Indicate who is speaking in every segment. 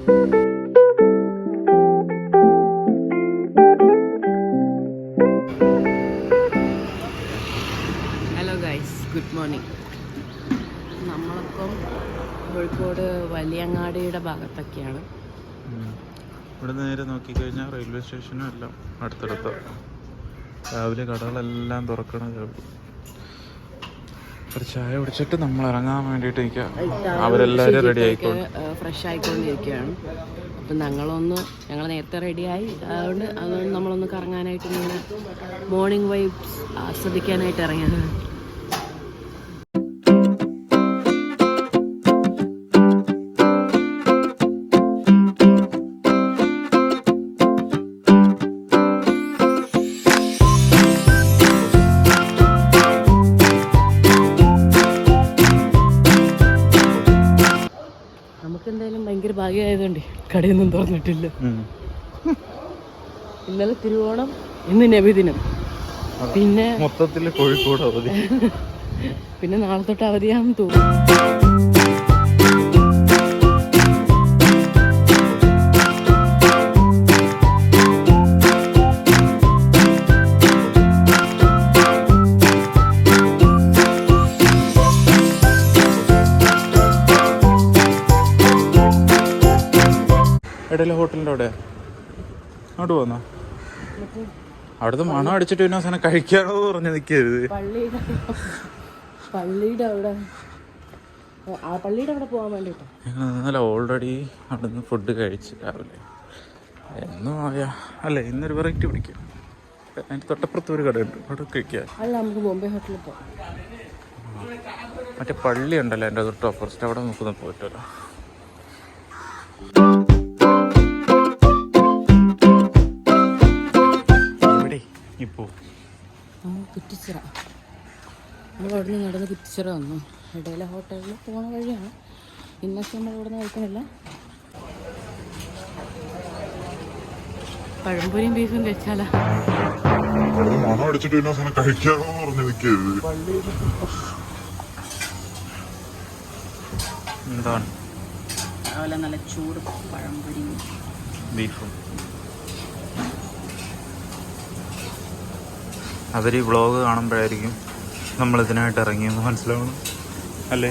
Speaker 1: Hello guys, good morning. നമ്മളിപ്പം കോഴിക്കോട് വലിയങ്ങാടിയുടെ ഭാഗത്തൊക്കെയാണ്.
Speaker 2: ഇവിടെ നേരെ നോക്കിക്കഴിഞ്ഞാൽ റെയിൽവേ സ്റ്റേഷനും എല്ലാം അടുത്തടുത്ത്. രാവിലെ കടകളെല്ലാം തുറക്കണം. ഒരു ചായ കുടിച്ചിട്ട് നമ്മൾ ഇറങ്ങാൻ വേണ്ടിയിട്ട് നിൽക്കാം. അവരെല്ലാവരും റെഡി ആയിക്കോളും,
Speaker 1: ഫ്രഷ് ആയിക്കൊണ്ടിരിക്കുകയാണ്. അപ്പം ഞങ്ങൾ നേരത്തെ റെഡിയായി. അതുകൊണ്ട് നമ്മളൊന്ന് കറങ്ങാനായിട്ട് ഇങ്ങനെ മോർണിംഗ് വൈബ്സ് ആസ്വദിക്കാനായിട്ട് ഇറങ്ങിയത്. എന്തായാലും ഭയങ്കര ഭാഗ്യമായതുകൊണ്ട് കടയൊന്നും തുറന്നിട്ടില്ല. ഇന്നലെ തിരുവോണം, ഇന്ന് നബിദിനം, പിന്നെ
Speaker 2: മൊത്തത്തിൽ കോഴിക്കോട് അവധി.
Speaker 1: പിന്നെ നാളെ തൊട്ട് അവധിയാണെന്ന് തോന്നുന്നു.
Speaker 2: ഇടയിലെ ഹോട്ടലിൻ്റെ അവിടെ അങ്ങോട്ട് പോന്നോ? അവിടുത്തെ മണം അടിച്ചിട്ട് പിന്നെ അവസാനം കഴിക്കാണോ പറഞ്ഞ് നിൽക്കരുത്.
Speaker 1: പള്ളിയുടെ അവിടെ പോകാൻ വേണ്ടിട്ടോ.
Speaker 2: ഞങ്ങൾ ഇന്നലെ ഓൾറെഡി അവിടെ നിന്ന് ഫുഡ് കഴിച്ച് രാവിലെ. എന്നും അല്ലേ, ഇന്നൊരു വെറൈറ്റി പിടിക്കും. അതിൻ്റെ തൊട്ടപ്പുറത്ത് ഒരു കടയുണ്ട്, അവിടെ കഴിക്കാം.
Speaker 1: അല്ല, നമുക്ക് ബോംബെ ഹോട്ടലിൽ പോകാം.
Speaker 2: മറ്റേ പള്ളി ഉണ്ടല്ലോ എൻ്റെ തൊട്ട് ഓപ്പോസിറ്റ്, അവിടെ നമുക്ക് പോയിട്ടല്ലോ.
Speaker 1: കുറ്റിച്ചിറ, നമ്മൾ അവിടെ നിന്ന് നടന്ന് കുറ്റിച്ചിറ വന്നു. ഇടയിലെ ഹോട്ടലിൽ പോകുന്ന വഴിയാണ്. ഇന്നത്തെ നമ്മൾ ഇവിടെ നിന്ന് കഴിക്കണില്ല. പഴംപൊരിയും ബീഫും കഴിച്ചാലോ?
Speaker 2: എന്താണ്
Speaker 1: അതുപോലെ നല്ല ചൂട് പഴംപൊരിയും
Speaker 2: ബീഫും. അവർ ഈ വ്ളോഗ് കാണുമ്പോഴായിരിക്കും നമ്മൾ ഇതിനായിട്ട് ഇറങ്ങിയെന്ന് മനസ്സിലാവണം, അല്ലേ?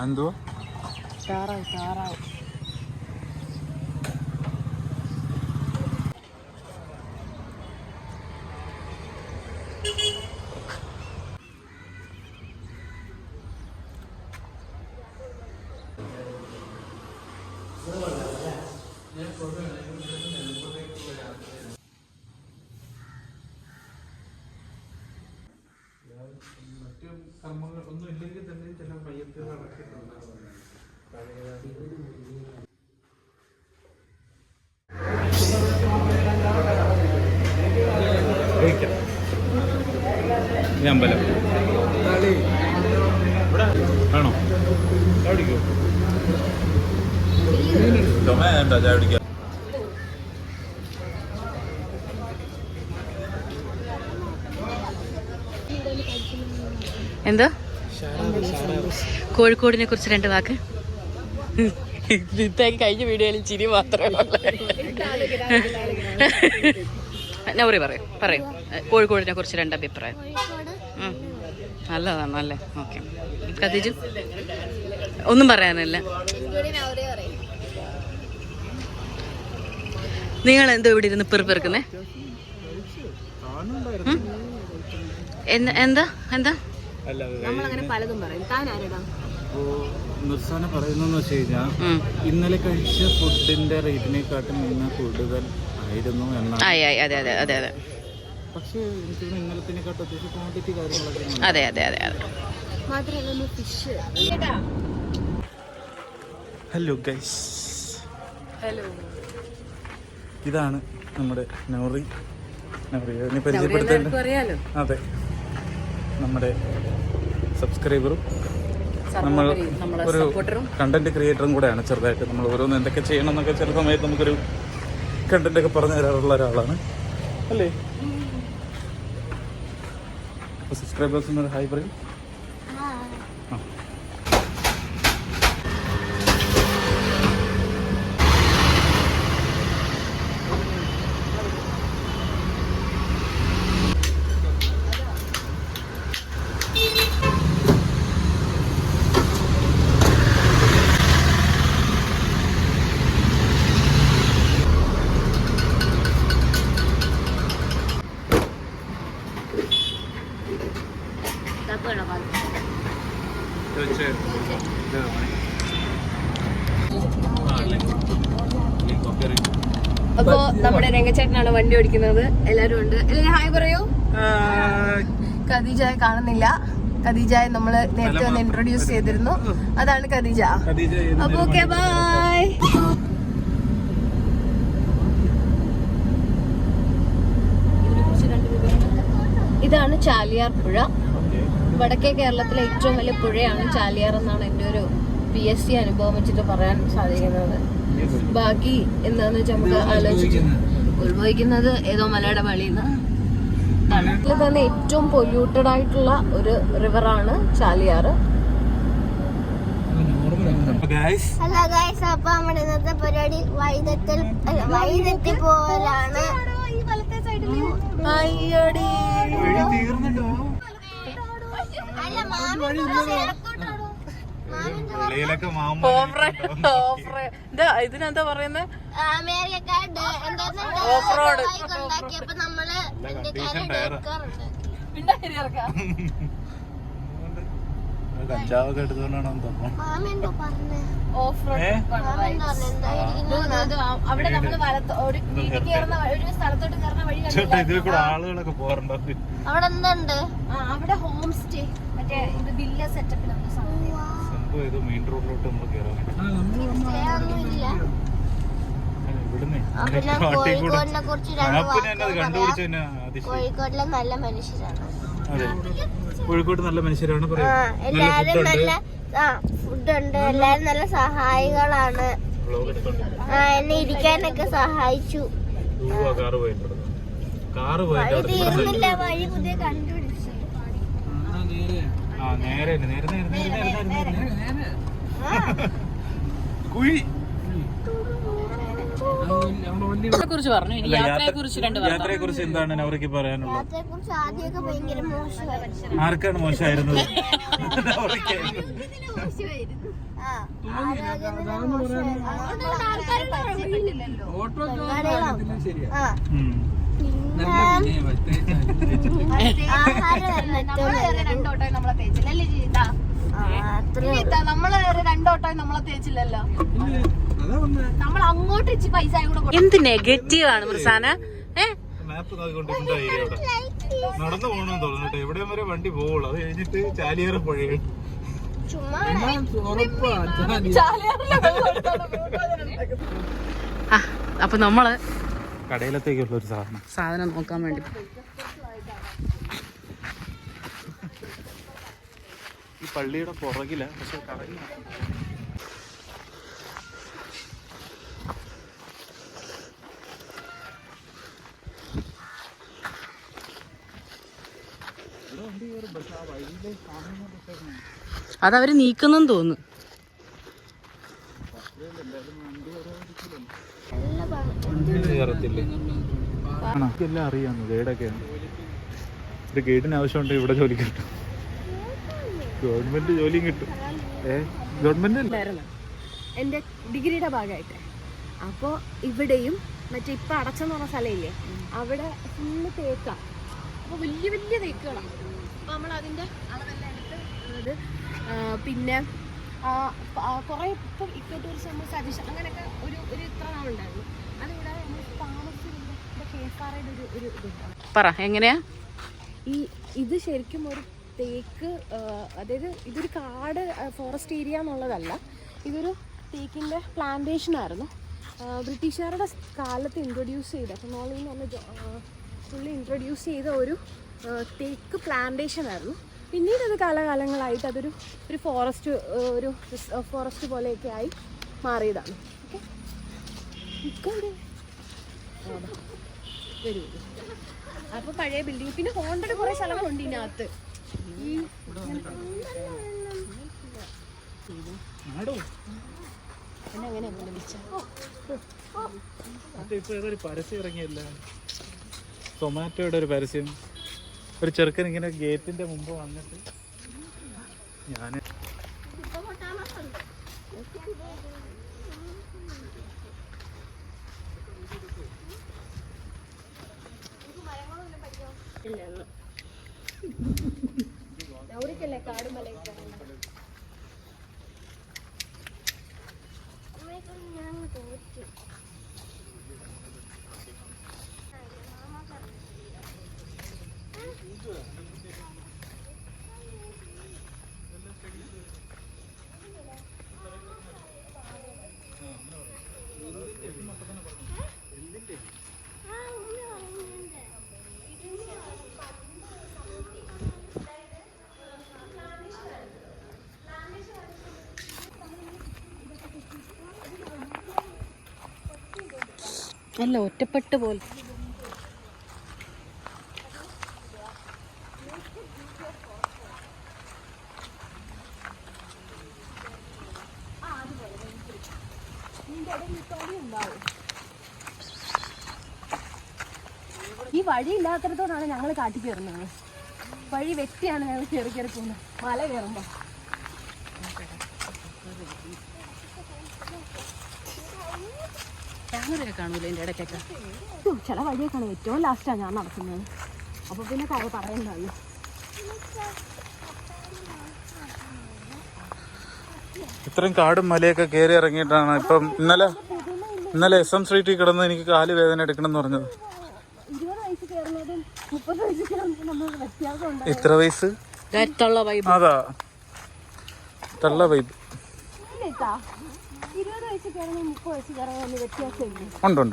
Speaker 2: എന്തുവാ
Speaker 1: താറാവ്.
Speaker 2: മറ്റു കർമ്മങ്ങൾ ഒന്നും ഇല്ലെങ്കിൽ തന്നെ ചില മയ്യത്ത് ഈ അമ്പലം ആണോ? ചായ കുടിക്കോ? ചുമ വേണ്ട, ചായ കുടിക്കാം.
Speaker 1: എന്താ കോഴിക്കോടിനെ കുറിച്ച് 2 വാക്ക്? ഇത്തേക്ക് കഴിഞ്ഞ വീഡിയോയിൽ ചിരി മാത്രമേ നൗറി പറയും. കോഴിക്കോടിനെ കുറിച്ച് 2 അഭിപ്രായം. നല്ലതാണ്, അല്ലേ? ഓക്കെ. കഥിജു ഒന്നും പറയാനില്ല. നിങ്ങൾ എന്തോ ഇവിടെ ഇരുന്ന് പെറുക്കുന്നേ? എന്താ നമ്മളങ്ങനെ പലതും പറയും. താൻ ആരടാ?
Speaker 2: നിർസാന പറയുന്നതെന്ന് വെച്ച് കഴിഞ്ഞാൽ ഇന്നലെ കഴിച്ച ഫുഡിന്റെ റേറ്റിനെക്കാട്ടും ഇന്ന് കൂടുതൽ ആയിരുന്നു എന്നാണ്.
Speaker 1: അതെ.
Speaker 2: പക്ഷേ എനിക്ക് ഇന്നലത്തിനെക്കാട്ടും അത്യാവശ്യം ക്വാണ്ടിറ്റി കാര്യങ്ങളൊക്കെ.
Speaker 1: അതെ.
Speaker 3: മാത്രമല്ല ഫിഷ്.
Speaker 2: Hello guys,
Speaker 1: hello.
Speaker 2: ഇതാണ് നമ്മുടെ നൗറി. പരിചയപ്പെടുത്തേണ്ട. അതെ, നമ്മുടെ സബ്സ്ക്രൈബറും നമ്മൾ ഒരു കണ്ടന്റ് ക്രിയേറ്ററും കൂടെയാണ്. ചെറുതായിട്ട് നമ്മൾ ഓരോന്ന് എന്തൊക്കെ ചെയ്യണം എന്നൊക്കെ ചില സമയത്ത് നമുക്കൊരു കണ്ടന്റ് ഒക്കെ പറഞ്ഞു തരാറുള്ള ഒരാളാണ്, അല്ലേ? അപ്പോൾ സബ്സ്ക്രൈബേഴ്സിനൊരു ഹായ് പറയും.
Speaker 3: അപ്പൊ നമ്മുടെ രംഗച്ചേട്ടനാണ് വണ്ടി ഓടിക്കുന്നത്. എല്ലാരും ഉണ്ട്. എല്ലാരും ഹായ് പറയൂ. ഖദീജയെ കാണുന്നില്ല. ഖദീജയെ നമ്മള് നേരത്തെ ഒന്ന് ഇൻട്രൊഡ്യൂസ് ചെയ്തിരുന്നു. അതാണ് ഖദീജ. അപ്പൊ ഓക്കെ ബൈ. ഇതാണ് ചാലിയാർ പുഴ. വടക്കേ കേരളത്തിലെ ഏറ്റവും വലിയ പുഴയാണ് ചാലിയാർ എന്നാണ് എൻ്റെ ഒരു PSC അനുഭവം വെച്ചിട്ട് പറയാൻ സാധിക്കുന്നത്. ബാക്കി എന്താന്ന് വെച്ചാൽ നമുക്ക് ആലോചിച്ചു. ഉത്ഭവിക്കുന്നത് ഏതോ മലയുടെ വെളിയിൽ നിന്ന്. കേരളത്തിൽ തന്നെ ഏറ്റവും പൊല്യൂട്ടഡ് ആയിട്ടുള്ള ഒരു റിവറാണ് ചാലിയാർ.
Speaker 4: ഹലോ ഗൈസ്, അപ്പൊ നമ്മുടെ ഇന്നത്തെ പരിപാടി വൈദഗ്ധ്യ പോലാണ്.
Speaker 1: ഇതിനെന്താ പറയുന്നത്?
Speaker 2: കഞ്ചാവൊക്കെ എടുത്തോണ്ടാണോ
Speaker 3: അവിടെ നമ്മള് ഒരു സ്ഥലത്തോട്ട് കയറുന്ന വഴി
Speaker 2: ഇതിൽ കൂടെ ആളുകളൊക്കെ പോകാറുണ്ടോ?
Speaker 3: അവിടെ എന്തുണ്ട്? അവിടെ ഹോം സ്റ്റേ, മറ്റേ ഇത് വില്ല സെറ്റപ്പിൽ
Speaker 2: സംഭവം ഏതോ മെയിൻ റോഡിലോട്ട് നമ്മൾ കയറാൻ
Speaker 4: കോഴിക്കോടിനെ കുറിച്ച് കോഴിക്കോടിലെ നല്ല മനുഷ്യരാണ്.
Speaker 2: കോഴിക്കോട് നല്ല മനുഷ്യരാണ്.
Speaker 4: എല്ലാരും നല്ല ഫുഡ് ഉണ്ട്. എല്ലാരും നല്ല സഹായികളാണ്. എന്നെ ഇരിക്കാനൊക്കെ സഹായിച്ചു. തീർന്നില്ല, വഴി പുതിയ കണ്ടുപിടിച്ചു.
Speaker 1: കുറിച്ച് പറഞ്ഞു. യാത്രയെ
Speaker 2: കുറിച്ച് എന്താണ് അവർക്ക് പറയാനുള്ളത്?
Speaker 4: യാത്രയെ കുറിച്ച് ആദ്യമൊക്കെ ഭയങ്കര മോശമായിരുന്നു.
Speaker 2: ആർക്കാണ് മോശമായിരുന്നത്?
Speaker 3: നമ്മള് രണ്ടോട്ടോ നമ്മളെ തേച്ചില്ലല്ലോ. നമ്മൾ അങ്ങോട്ട് ഇച്ചി പൈസ
Speaker 1: എന്ത് നെഗറ്റീവ് ആണ് മൃസാന.
Speaker 2: നടന്നു പോകണമെന്ന് തോന്നുന്നു. എവിടെയും വരെ വണ്ടി പോവുള്ളൂ. അത് കഴിഞ്ഞിട്ട് ചാലിയാർ പുഴയാണ്.
Speaker 1: അപ്പൊ നമ്മള്
Speaker 2: കടയിലത്തേക്കുള്ള ഒരു
Speaker 1: സാധനം നോക്കാൻ വേണ്ടി
Speaker 2: ഈ പള്ളിയുടെ പുറകില. പക്ഷെ കടയിൽ
Speaker 1: അതവര് നീക്കുന്നെന്ന് തോന്നുന്നു.
Speaker 2: എല്ലാം അറിയാന്ന് ഗൈഡൊക്കെയാണ്. ഒരു ഗൈഡിന് ആവശ്യമുണ്ട് ഇവിടെ ജോലി കിട്ടും. ഗവൺമെന്റ് ജോലിയും കിട്ടും. ഗവൺമെന്റ്
Speaker 3: എൻ്റെ ഡിഗ്രിയുടെ ഭാഗമായിട്ട്. അപ്പോൾ ഇവിടെയും മറ്റേ ഇപ്പം അടച്ചെന്ന് പറഞ്ഞ സ്ഥലമില്ലേ, അവിടെ ഫുള്ള് തേക്കാണ്. അപ്പോൾ വലിയ വലിയ തേക്കുകളാണ്. അപ്പോൾ നമ്മൾ അതിൻ്റെ അളവെല്ലാം എടുത്ത് പിന്നെ കുറേ ഇപ്പം ഇക്കോടൂറിസം സജഷൻ അങ്ങനെയൊക്കെ ഒരു ഇത്ര നാളുണ്ടായിരുന്നു. അതുകൂടാതെ നമ്മൾ താമസിച്ചിരുന്ന KFRയുടെ ഒരു ഇതുണ്ടാവും.
Speaker 1: പറ എങ്ങനെയാ
Speaker 3: ഇത് ശരിക്കും ഒരു തേക്ക്, അതായത് ഇതൊരു കാട് ഫോറസ്റ്റ് ഏരിയ എന്നുള്ളതല്ല. ഇതൊരു തേക്കിൻ്റെ പ്ലാന്റേഷനായിരുന്നു. ബ്രിട്ടീഷുകാരുടെ കാലത്ത് ഇൻട്രൊഡ്യൂസ് ചെയ്ത, ഫെനോളി എന്ന് പറഞ്ഞ പുള്ളി ഇൻട്രൊഡ്യൂസ് ചെയ്ത ഒരു തേക്ക് പ്ലാന്റേഷനായിരുന്നു. പിന്നീട് അത് കാലകാലങ്ങളായിട്ട് അതൊരു ഫോറസ്റ്റ് പോലെയൊക്കെ ആയി മാറിയതാണ്. ഓക്കെ, വരൂ. അപ്പോൾ പഴയ ബിൽഡിങ്, പിന്നെ ഹോണ്ടഡ് കുറേ സ്ഥലങ്ങളുണ്ട് ഇതിനകത്ത്.
Speaker 2: പരസ്യം ഇറങ്ങിയല്ല, ടൊമാറ്റോയുടെ ഒരു പരസ്യം. ഒരു ചെറുക്കൻ ഇങ്ങനെ ഗേറ്റിന്റെ മുമ്പ് വന്നിട്ട് ഞാൻ
Speaker 3: അല്ല ഒറ്റപ്പെട്ട് പോലെ. ഈ വഴി ഇല്ലാത്തടത്തോടാണ് ഞങ്ങൾ കാട്ടി കയറുന്നത്. വഴി വ്യക്തിയാണ് ഞങ്ങൾ കയറി കയറി പോകുന്നത് മല കയറുമ്പോൾ. ക്യാമറയൊക്കെ കാണൂല എൻ്റെ ഇടയ്ക്കൊക്കെ. ചില വഴിയൊക്കെയാണ് ഏറ്റവും ലാസ്റ്റാണ് ഞാൻ നടക്കുന്നത്. അപ്പോൾ പിന്നെ പറയണ്ടല്ലോ.
Speaker 2: ഇത്രയും കാടും മലയൊക്കെ കയറി ഇറങ്ങിയിട്ടാണ് ഇപ്പം ഇന്നലെ SM സ്ട്രീറ്റിൽ കിടന്ന് എനിക്ക് കാല് വേദന എടുക്കണം എന്ന് പറഞ്ഞത്.
Speaker 3: 20 വയസ്സ് കയറുന്നതും 30 വയസ്സ് കയറുന്നതും നമ്മൾ വ്യത്യാസമുണ്ട്.
Speaker 2: എത്ര വയസ്സ്? അതാ തള്ള വൈബ്.
Speaker 3: 20 വയസ്സ് കയറുന്ന 30 വയസ്സ് കയറുന്ന വ്യത്യാസമില്ല.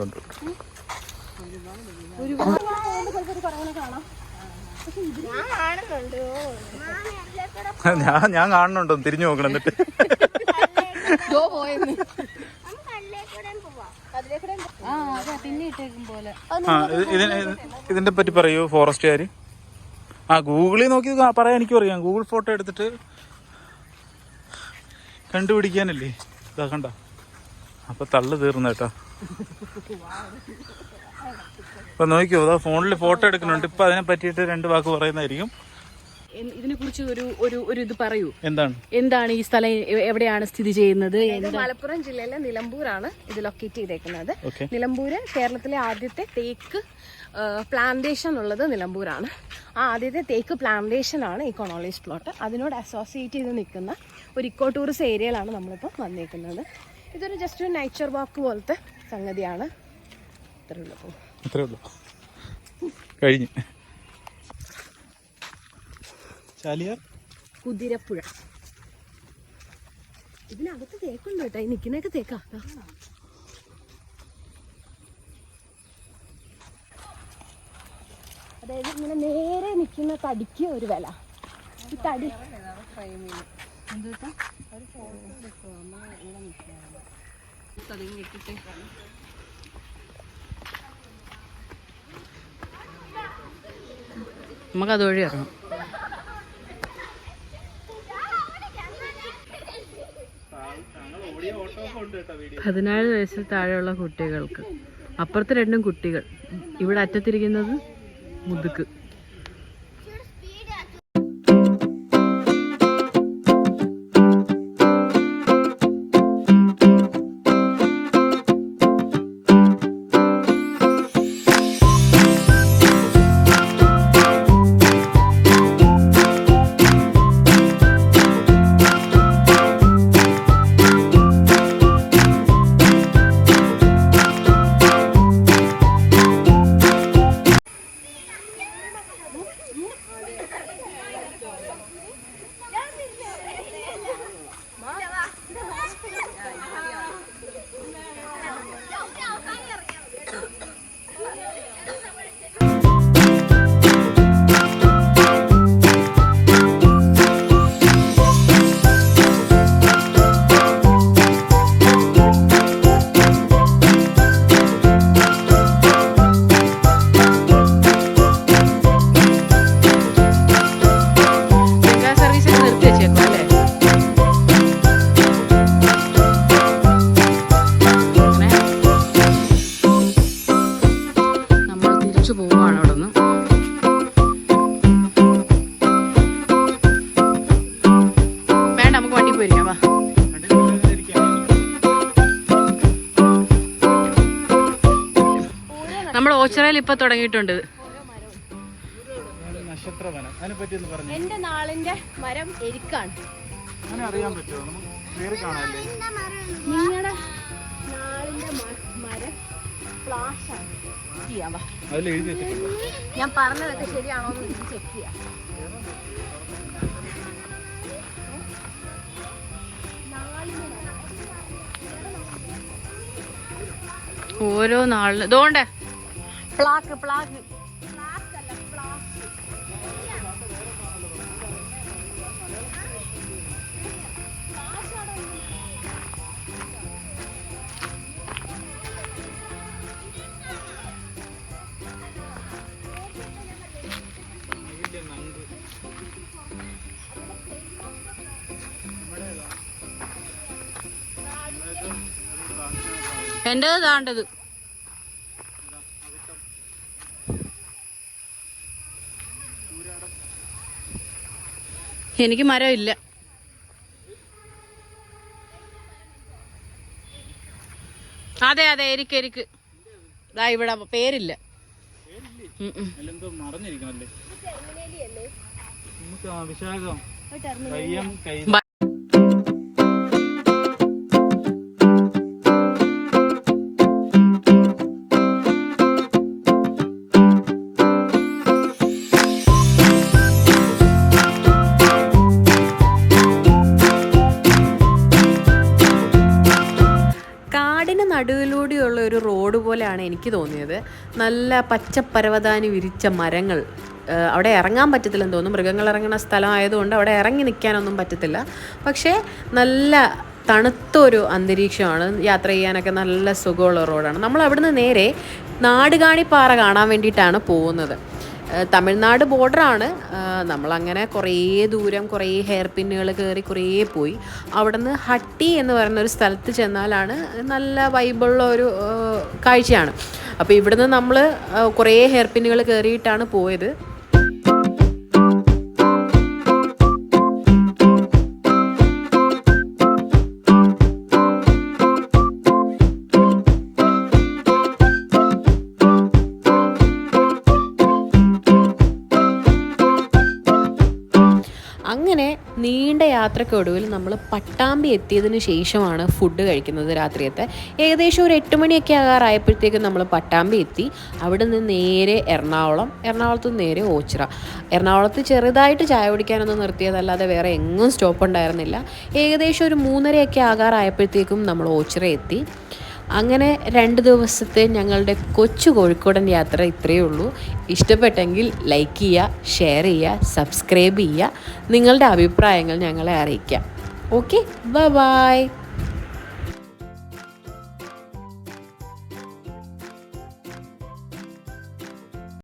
Speaker 2: ഉണ്ട്. ഞാൻ കാണുന്നുണ്ടോ? തിരിഞ്ഞു നോക്കണം എന്നിട്ട്. ഇതിനെ പറ്റി പറയൂ ഫോറസ്റ്റുകാര്. ഗൂഗിളിൽ നോക്കി പറയാൻ എനിക്കും അറിയാം. ഗൂഗിൾ ഫോട്ടോ എടുത്തിട്ട് കണ്ടുപിടിക്കാനല്ലേ. ഇതാ കണ്ട, അപ്പൊ തള്ളു തീർന്നു കേട്ടോ. അപ്പൊ നോക്കിയോ, അതാ ഫോണിൽ ഫോട്ടോ എടുക്കുന്നുണ്ട്. ഇപ്പൊ അതിനെ പറ്റിയിട്ട് 2 വാക്ക് പറയുന്നതായിരിക്കും.
Speaker 3: ഇതിനെ കുറിച്ച് ഒരു ഇത് പറയൂ.
Speaker 2: എന്താണ്
Speaker 3: ഈ സ്ഥലം, എവിടെയാണ് സ്ഥിതി ചെയ്യുന്നത്? മലപ്പുറം ജില്ലയിലെ നിലമ്പൂരാണ് ഇത് ലൊക്കേറ്റ് ചെയ്തേക്കുന്നത്. നിലമ്പൂര് കേരളത്തിലെ ആദ്യത്തെ തേക്ക് പ്ലാന്റേഷൻ ഉള്ളത് നിലമ്പൂരാണ്. ആ ആദ്യത്തെ തേക്ക് പ്ലാന്റേഷൻ ആണ് ഈ കൊണോളീസ് പ്ലോട്ട്. അതിനോട് അസോസിയേറ്റ് ചെയ്ത് നിൽക്കുന്ന ഒരു ഇക്കോ ടൂറിസ്റ്റ് ഏരിയയിലാണ് നമ്മളിപ്പോൾ വന്നേക്കുന്നത്. ഇതൊരു ജസ്റ്റ് ഒരു നേച്ചർ വാക്ക് പോലത്തെ സംഗതിയാണ്. ഇത്രേ ഉള്ളൂ.
Speaker 2: കഴിഞ്ഞു.
Speaker 3: കുതിരപ്പുഴ. ഇതിനകത്ത് തേക്കുണ്ട് കേട്ടോ. ഈ നിൽക്കുന്നതൊക്കെ തേക്കാ. അതായത് ഇങ്ങനെ നേരെ നിൽക്കുന്ന തടിക്ക് ഒരു വില. ഈ തടി
Speaker 1: നമുക്ക് അതുവഴി ഇറങ്ങാം. പതിനാല് വയസ്സിൽ താഴെയുള്ള കുട്ടികൾക്ക്. അപ്പുറത്ത് 2 കുട്ടികൾ. ഇവിടെ അറ്റത്തിരിക്കുന്നത് മുതുക്ക്. ഓച്ചിറയിൽ ഇപ്പൊ തുടങ്ങിയിട്ടുണ്ട്.
Speaker 3: എന്റെ നാളിന്റെ മരം എരിക്കാണ്. നിങ്ങളുടെ നാളിന്റെ മരം ഫ്ലാഷ് ആണ്. ഞാൻ പറഞ്ഞതൊക്കെ ശരിയാണോ എന്ന് ചെക്ക് ചെയ്യാം.
Speaker 1: ഓരോ നാളിന് ഇതുകൊണ്ട്
Speaker 3: പ്ലാക്ക്
Speaker 1: എൻ്റെത് താണ്ടത്. എനിക്ക് മരം ഇല്ല. അതെ അതെ, എരിക്ക് ഇതാ ഇവിടെ പേരില്ല.
Speaker 5: നടുവിലൂടെയുള്ള ഒരു റോഡ് പോലെയാണ് എനിക്ക് തോന്നിയത്. നല്ല പച്ചപ്പരവതാനി വിരിച്ച മരങ്ങൾ. അവിടെ ഇറങ്ങാൻ പറ്റത്തില്ലെന്ന് തോന്നുന്നു, മൃഗങ്ങൾ ഇറങ്ങുന്ന സ്ഥലമായതുകൊണ്ട് അവിടെ ഇറങ്ങി നിൽക്കാനൊന്നും പറ്റത്തില്ല. പക്ഷേ നല്ല തണുത്തൊരു അന്തരീക്ഷമാണ്, യാത്ര ചെയ്യാനൊക്കെ നല്ല സുഖമുള്ള റോഡാണ്. നമ്മൾ അവിടുന്ന് നേരെ നാടുകാണിപ്പാറ കാണാൻ വേണ്ടിയിട്ടാണ് പോകുന്നത്. തമിഴ്നാട് ബോർഡറാണ്. നമ്മളങ്ങനെ കുറേ ദൂരം കുറേ ഹെയർ പിന്നുകൾ കയറി കുറേ പോയി. അവിടെ നിന്ന് ഹട്ടി എന്ന് പറയുന്ന ഒരു സ്ഥലത്ത് ചെന്നാലാണ് നല്ല വൈബുള്ള ഒരു കാഴ്ചയാണ്. അപ്പോൾ ഇവിടുന്ന് നമ്മൾ കുറേ ഹെയർ പിന്നുകൾ കയറിയിട്ടാണ് പോയത്. അങ്ങനെ നീണ്ട യാത്രക്കൊടുവിൽ നമ്മൾ പട്ടാമ്പി എത്തിയതിന് ശേഷമാണ് ഫുഡ് കഴിക്കുന്നത് രാത്രിയത്തെ. ഏകദേശം ഒരു 8 മണിയൊക്കെ ആകാറായപ്പോഴത്തേക്കും നമ്മൾ പട്ടാമ്പി എത്തി. അവിടെ നിന്ന് നേരെ എറണാകുളത്ത് നിന്ന് നേരെ ഓച്ചിറ. എറണാകുളത്ത് ചെറുതായിട്ട് ചായ കുടിക്കാനൊന്നും നിർത്തിയതല്ലാതെ വേറെ എങ്ങും സ്റ്റോപ്പ് ഉണ്ടായിരുന്നില്ല. ഏകദേശം ഒരു 3:30 ആകാറായപ്പോഴത്തേക്കും നമ്മൾ ഓച്ചിറ എത്തി. അങ്ങനെ 2 ദിവസത്തെ ഞങ്ങളുടെ കൊച്ചു കോഴിക്കോടൻ യാത്ര ഇത്രയേ ഉള്ളൂ. ഇഷ്ടപ്പെട്ടെങ്കിൽ ലൈക്ക് ചെയ്യുക, ഷെയർ ചെയ്യുക, സബ്സ്ക്രൈബ് ചെയ്യുക, നിങ്ങളുടെ അഭിപ്രായങ്ങൾ ഞങ്ങളെ അറിയിക്കുക. Okay, by.